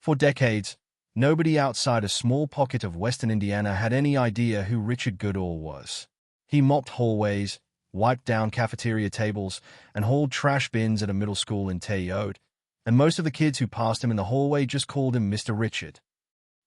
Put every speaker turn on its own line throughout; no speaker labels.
For decades, nobody outside a small pocket of western Indiana had any idea who Richard Goodall was. He mopped hallways, wiped down cafeteria tables, and hauled trash bins at a middle school in Toyota, and most of the kids who passed him in the hallway just called him Mr. Richard.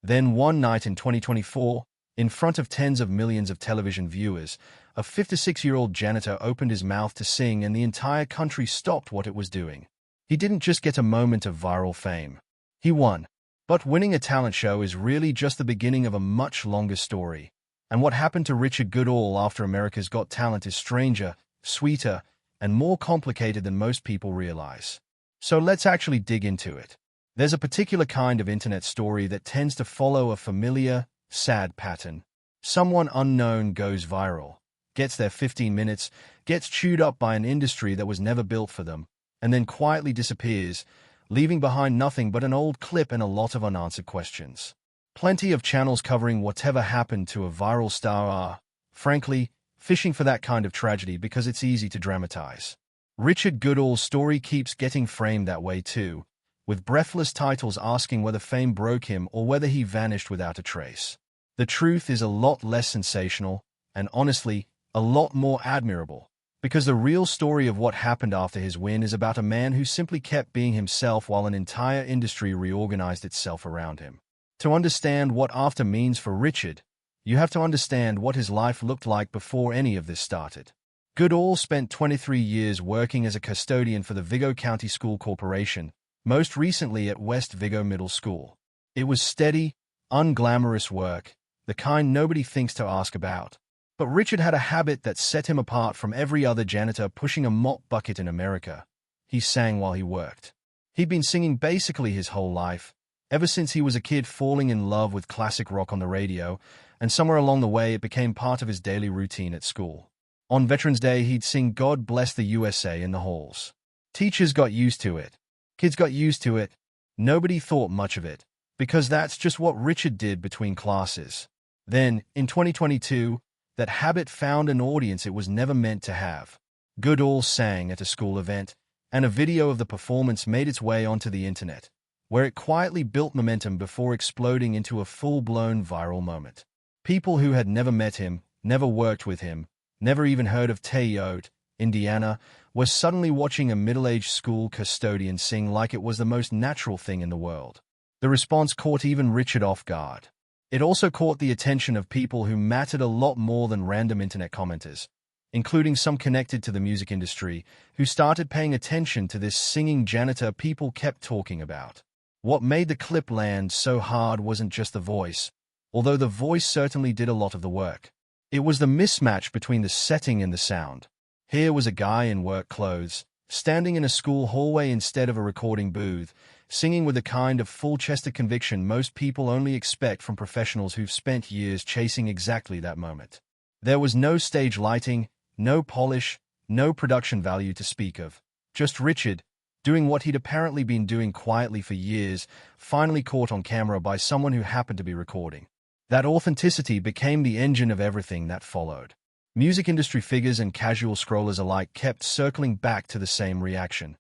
Then one night in 2024, in front of tens of millions of television viewers, a 56-year-old janitor opened his mouth to sing and the entire country stopped what it was doing. He didn't just get a moment of viral fame. He won. But winning a talent show is really just the beginning of a much longer story. And what happened to Richard Goodall after America's Got Talent is stranger, sweeter, and more complicated than most people realize. So let's actually dig into it. There's a particular kind of internet story that tends to follow a familiar, sad pattern. Someone unknown goes viral, gets their 15 minutes, gets chewed up by an industry that was never built for them, and then quietly disappears, leaving behind nothing but an old clip and a lot of unanswered questions. Plenty of channels covering whatever happened to a viral star are, frankly, fishing for that kind of tragedy because it's easy to dramatize. Richard Goodall's story keeps getting framed that way too, with breathless titles asking whether fame broke him or whether he vanished without a trace. The truth is a lot less sensational, and honestly, a lot more admirable, because the real story of what happened after his win is about a man who simply kept being himself while an entire industry reorganized itself around him. To understand what after means for Richard, you have to understand what his life looked like before any of this started. Goodall spent 23 years working as a custodian for the Vigo County School Corporation, most recently at West Vigo Middle School. It was steady, unglamorous work, the kind nobody thinks to ask about. But Richard had a habit that set him apart from every other janitor pushing a mop bucket in America. He sang while he worked. He'd been singing basically his whole life, ever since he was a kid falling in love with classic rock on the radio, and somewhere along the way it became part of his daily routine at school. On Veterans Day, he'd sing God Bless the USA in the halls. Teachers got used to it. Kids got used to it. Nobody thought much of it, because that's just what Richard did between classes. Then, in 2022, that habit found an audience it was never meant to have. Goodall sang at a school event, and a video of the performance made its way onto the internet, where it quietly built momentum before exploding into a full-blown viral moment. People who had never met him, never worked with him, never even heard of Toyota, Indiana, were suddenly watching a middle-aged school custodian sing like it was the most natural thing in the world. The response caught even Richard off guard. It also caught the attention of people who mattered a lot more than random internet commenters, including some connected to the music industry, who started paying attention to this singing janitor people kept talking about. What made the clip land so hard wasn't just the voice, although the voice certainly did a lot of the work. It was the mismatch between the setting and the sound. Here was a guy in work clothes, standing in a school hallway instead of a recording booth, singing with the kind of full-chested conviction most people only expect from professionals who've spent years chasing exactly that moment. There was no stage lighting, no polish, no production value to speak of. Just Richard, doing what he'd apparently been doing quietly for years, finally caught on camera by someone who happened to be recording. That authenticity became the engine of everything that followed. Music industry figures and casual scrollers alike kept circling back to the same reaction.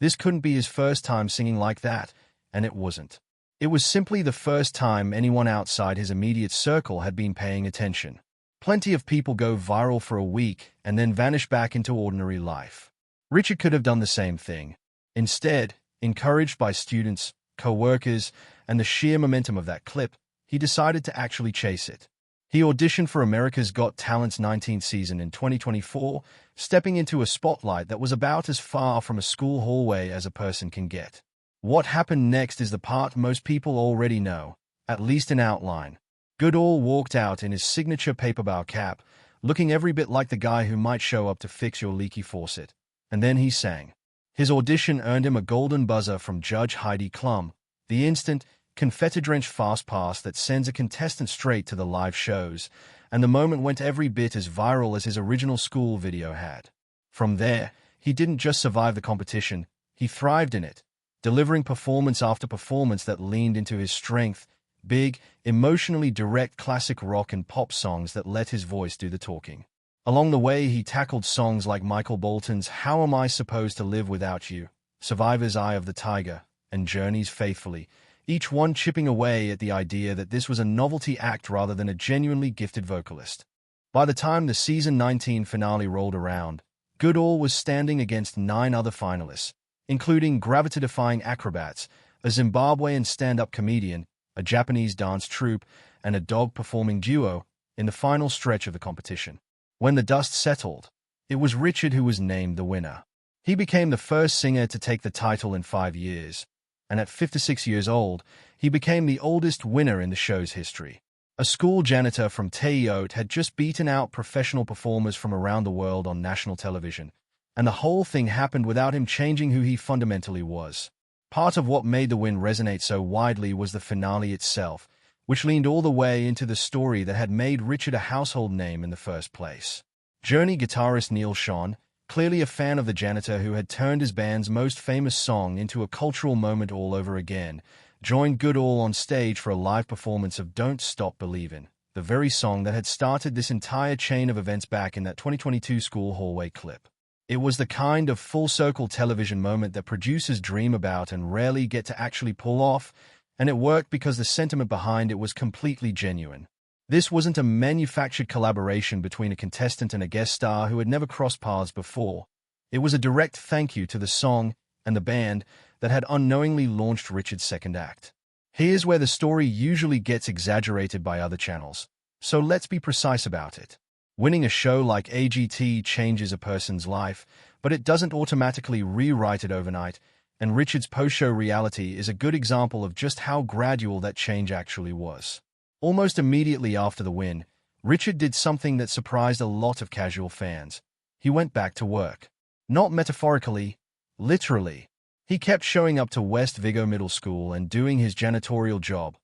This couldn't be his first time singing like that, and it wasn't. It was simply the first time anyone outside his immediate circle had been paying attention. Plenty of people go viral for a week and then vanish back into ordinary life. Richard could have done the same thing. Instead, encouraged by students, co-workers, and the sheer momentum of that clip, he decided to actually chase it. He auditioned for America's Got Talent's 19th season in 2024, stepping into a spotlight that was about as far from a school hallway as a person can get. What happened next is the part most people already know, at least in outline. Goodall walked out in his signature paperbow cap, looking every bit like the guy who might show up to fix your leaky faucet. And then he sang. His audition earned him a golden buzzer from Judge Heidi Klum, the instant, confetti-drenched fast pass that sends a contestant straight to the live shows, and the moment went every bit as viral as his original school video had. From there, he didn't just survive the competition, he thrived in it, delivering performance after performance that leaned into his strength, big, emotionally direct classic rock and pop songs that let his voice do the talking. Along the way, he tackled songs like Michael Bolton's How Am I Supposed to Live Without You, Survivor's Eye of the Tiger, and Journey's Faithfully, each one chipping away at the idea that this was a novelty act rather than a genuinely gifted vocalist. By the time the season 19 finale rolled around, Goodall was standing against 9 other finalists, including gravity-defying acrobats, a Zimbabwean stand-up comedian, a Japanese dance troupe, and a dog-performing duo, in the final stretch of the competition. When the dust settled, it was Richard who was named the winner. He became the first singer to take the title in 5 years, and at 56 years old, he became the oldest winner in the show's history. A school janitor from Teiote had just beaten out professional performers from around the world on national television, and the whole thing happened without him changing who he fundamentally was. Part of what made the win resonate so widely was the finale itself, which leaned all the way into the story that had made Richard a household name in the first place. Journey guitarist Neil Schon, clearly a fan of the janitor who had turned his band's most famous song into a cultural moment all over again, joined Goodall on stage for a live performance of Don't Stop Believin', the very song that had started this entire chain of events back in that 2022 school hallway clip. It was the kind of full-circle television moment that producers dream about and rarely get to actually pull off, and it worked because the sentiment behind it was completely genuine. This wasn't a manufactured collaboration between a contestant and a guest star who had never crossed paths before. It was a direct thank you to the song and the band that had unknowingly launched Richard's second act. Here's where the story usually gets exaggerated by other channels, so let's be precise about it. Winning a show like AGT changes a person's life, but it doesn't automatically rewrite it overnight, and Richard's post-show reality is a good example of just how gradual that change actually was. Almost immediately after the win, Richard did something that surprised a lot of casual fans. He went back to work. Not metaphorically, literally. He kept showing up to West Vigo Middle School and doing his janitorial job,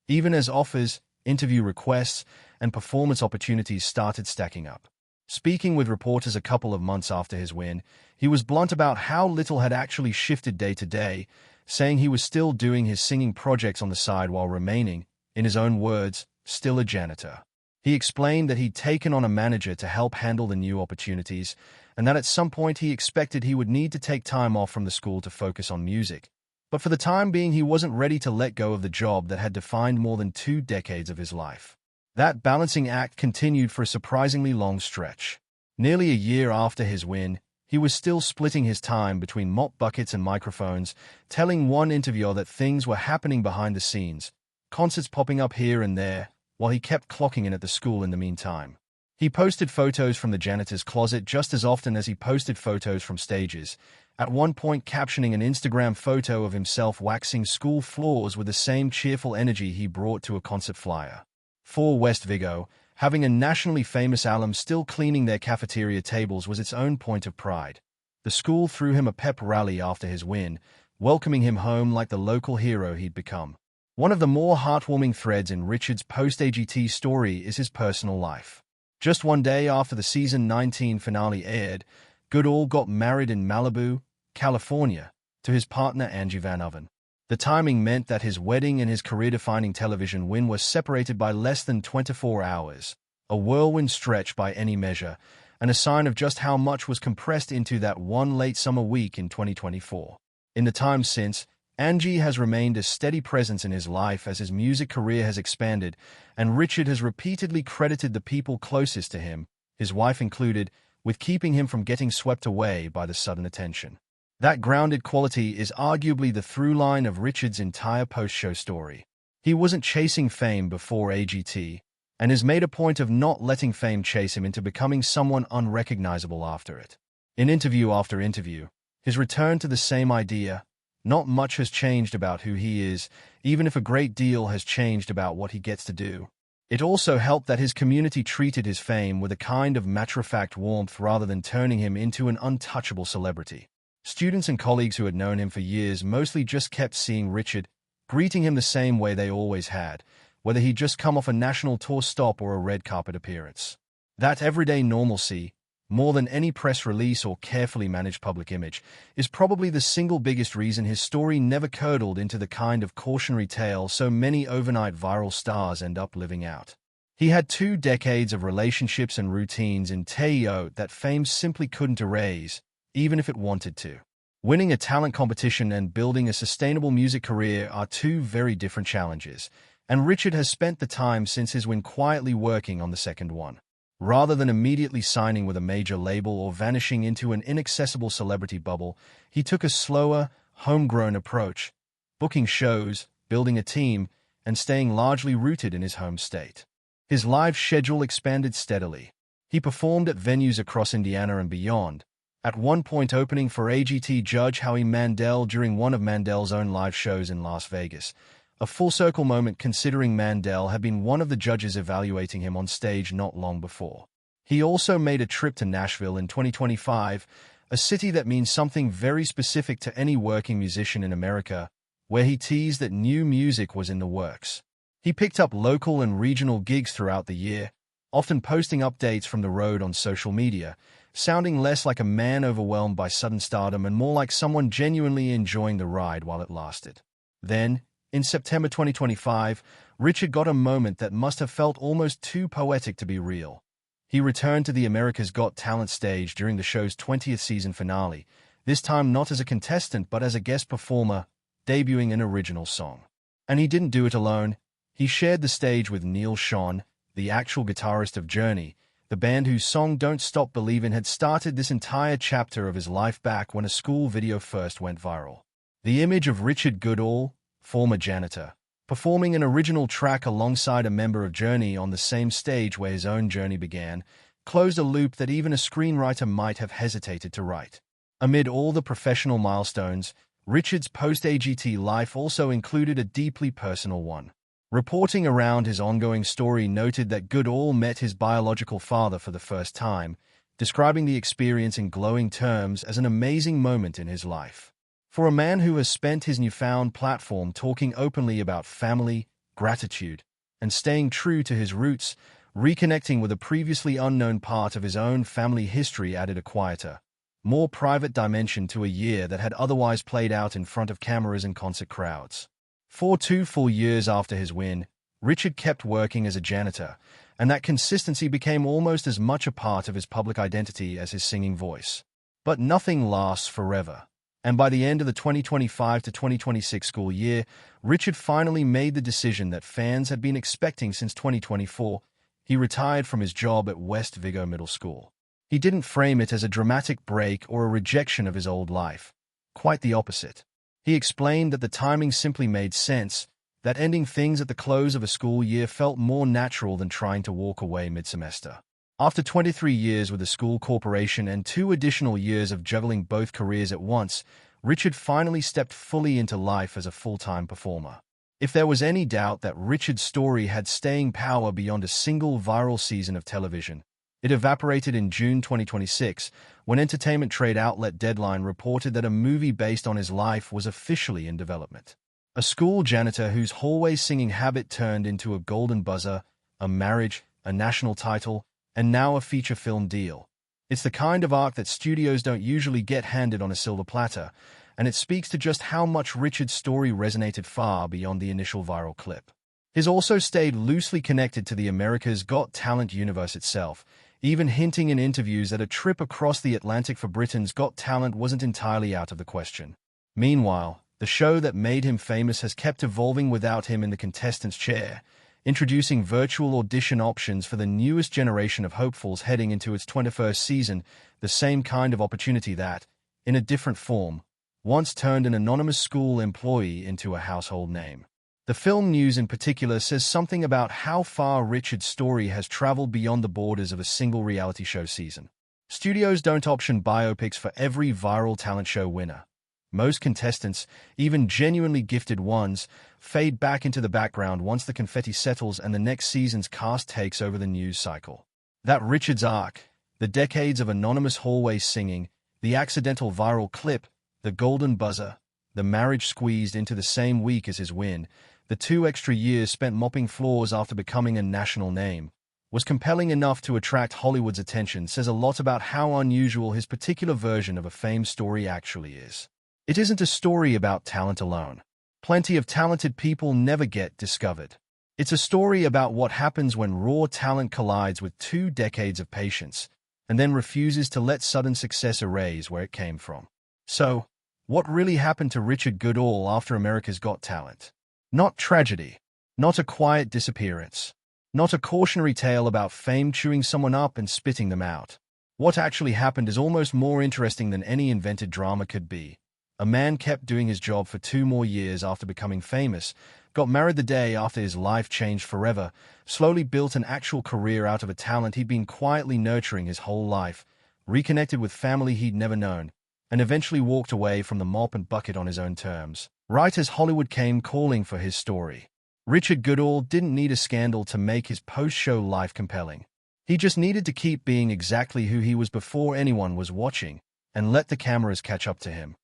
even as offers, interview requests, and performance opportunities started stacking up. Speaking with reporters a couple of months after his win, he was blunt about how little had actually shifted day to day, saying he was still doing his singing projects on the side while remaining, in his own words, still a janitor. He explained that he'd taken on a manager to help handle the new opportunities, and that at some point he expected he would need to take time off from the school to focus on music. But for the time being, he wasn't ready to let go of the job that had defined more than 2 decades of his life. That balancing act continued for a surprisingly long stretch. Nearly a year after his win, he was still splitting his time between mop buckets and microphones, telling one interviewer that things were happening behind the scenes, concerts popping up here and there, while he kept clocking in at the school in the meantime. He posted photos from the janitor's closet just as often as he posted photos from stages, at one point captioning an Instagram photo of himself waxing school floors with the same cheerful energy he brought to a concert flyer. For West Vigo, having a nationally famous alum still cleaning their cafeteria tables was its own point of pride. The school threw him a pep rally after his win, welcoming him home like the local hero he'd become. One of the more heartwarming threads in Richard's post-AGT story is his personal life. Just one day after the season 19 finale aired, Goodall got married in Malibu, California, to his partner Angie Van Oven. The timing meant that his wedding and his career-defining television win were separated by less than 24 hours, a whirlwind stretch by any measure, and a sign of just how much was compressed into that one late summer week in 2024. In the time since, Angie has remained a steady presence in his life as his music career has expanded, and Richard has repeatedly credited the people closest to him, his wife included, with keeping him from getting swept away by the sudden attention. That grounded quality is arguably the through line of Richard's entire post-show story. He wasn't chasing fame before AGT, and has made a point of not letting fame chase him into becoming someone unrecognizable after it. In interview after interview, his return to the same idea: not much has changed about who he is, even if a great deal has changed about what he gets to do. It also helped that his community treated his fame with a kind of matter-of-fact warmth rather than turning him into an untouchable celebrity. Students and colleagues who had known him for years mostly just kept seeing Richard, greeting him the same way they always had, whether he'd just come off a national tour stop or a red carpet appearance. That everyday normalcy, more than any press release or carefully managed public image, is probably the single biggest reason his story never curdled into the kind of cautionary tale so many overnight viral stars end up living out. He had 2 decades of relationships and routines in Teiote that fame simply couldn't erase, even if it wanted to. Winning a talent competition and building a sustainable music career are two very different challenges, and Richard has spent the time since his win quietly working on the second one. Rather than immediately signing with a major label or vanishing into an inaccessible celebrity bubble, he took a slower, homegrown approach, booking shows, building a team, and staying largely rooted in his home state. His live schedule expanded steadily. He performed at venues across Indiana and beyond, at one point opening for AGT judge Howie Mandel during one of Mandel's own live shows in Las Vegas, a full-circle moment considering Mandel had been one of the judges evaluating him on stage not long before. He also made a trip to Nashville in 2025, a city that means something very specific to any working musician in America, where he teased that new music was in the works. He picked up local and regional gigs throughout the year, often posting updates from the road on social media, sounding less like a man overwhelmed by sudden stardom and more like someone genuinely enjoying the ride while it lasted. Then, in September 2025, Richard got a moment that must have felt almost too poetic to be real. He returned to the America's Got Talent stage during the show's 20th season finale, this time not as a contestant but as a guest performer, debuting an original song. And he didn't do it alone. He shared the stage with Neil Schon, the actual guitarist of Journey, the band whose song Don't Stop Believin' had started this entire chapter of his life back when a school video first went viral. The image of Richard Goodall, former janitor, performing an original track alongside a member of Journey on the same stage where his own journey began, closed a loop that even a screenwriter might have hesitated to write. Amid all the professional milestones, Richard's post-AGT life also included a deeply personal one. Reporting around his ongoing story noted that Goodall met his biological father for the first time, describing the experience in glowing terms as an amazing moment in his life. For a man who has spent his newfound platform talking openly about family, gratitude, and staying true to his roots, reconnecting with a previously unknown part of his own family history added a quieter, more private dimension to a year that had otherwise played out in front of cameras and concert crowds. For 2 full years after his win, Richard kept working as a janitor, and that consistency became almost as much a part of his public identity as his singing voice. But nothing lasts forever. And by the end of the 2025 to 2026 school year, Richard finally made the decision that fans had been expecting since 2024. He retired from his job at West Vigo Middle School. He didn't frame it as a dramatic break or a rejection of his old life. Quite the opposite. He explained that the timing simply made sense, that ending things at the close of a school year felt more natural than trying to walk away mid-semester. After 23 years with the school corporation and 2 additional years of juggling both careers at once, Richard finally stepped fully into life as a full-time performer. If there was any doubt that Richard's story had staying power beyond a single viral season of television, it evaporated in June 2026 when entertainment trade outlet Deadline reported that a movie based on his life was officially in development. A school janitor whose hallway singing habit turned into a golden buzzer, a marriage, a national title, and now a feature film deal. It's the kind of arc that studios don't usually get handed on a silver platter, and it speaks to just how much Richard's story resonated far beyond the initial viral clip. His also stayed loosely connected to the America's Got Talent universe itself, even hinting in interviews that a trip across the Atlantic for Britain's Got Talent wasn't entirely out of the question. Meanwhile, the show that made him famous has kept evolving without him in the contestant's chair, introducing virtual audition options for the newest generation of hopefuls heading into its 21st season, the same kind of opportunity that, in a different form, once turned an anonymous school employee into a household name. The film news in particular says something about how far Richard's story has traveled beyond the borders of a single reality show season. Studios don't option biopics for every viral talent show winner. Most contestants, even genuinely gifted ones, fade back into the background once the confetti settles and the next season's cast takes over the news cycle. That Richard's arc, the decades of anonymous hallway singing, the accidental viral clip, the golden buzzer, the marriage squeezed into the same week as his win, the 2 extra years spent mopping floors after becoming a national name, was compelling enough to attract Hollywood's attention, says a lot about how unusual his particular version of a fame story actually is. It isn't a story about talent alone. Plenty of talented people never get discovered. It's a story about what happens when raw talent collides with 2 decades of patience, and then refuses to let sudden success erase where it came from. So, What really happened to Richard Goodall after America's Got Talent? Not tragedy. Not a quiet disappearance. Not a cautionary tale about fame chewing someone up and spitting them out. What actually happened is almost more interesting than any invented drama could be. A man kept doing his job for 2 more years after becoming famous, got married the day after his life changed forever, slowly built an actual career out of a talent he'd been quietly nurturing his whole life, reconnected with family he'd never known, and eventually walked away from the mop and bucket on his own terms. Right as Hollywood came calling for his story. Richard Goodall didn't need a scandal to make his post-show life compelling. He just needed to keep being exactly who he was before anyone was watching, and let the cameras catch up to him.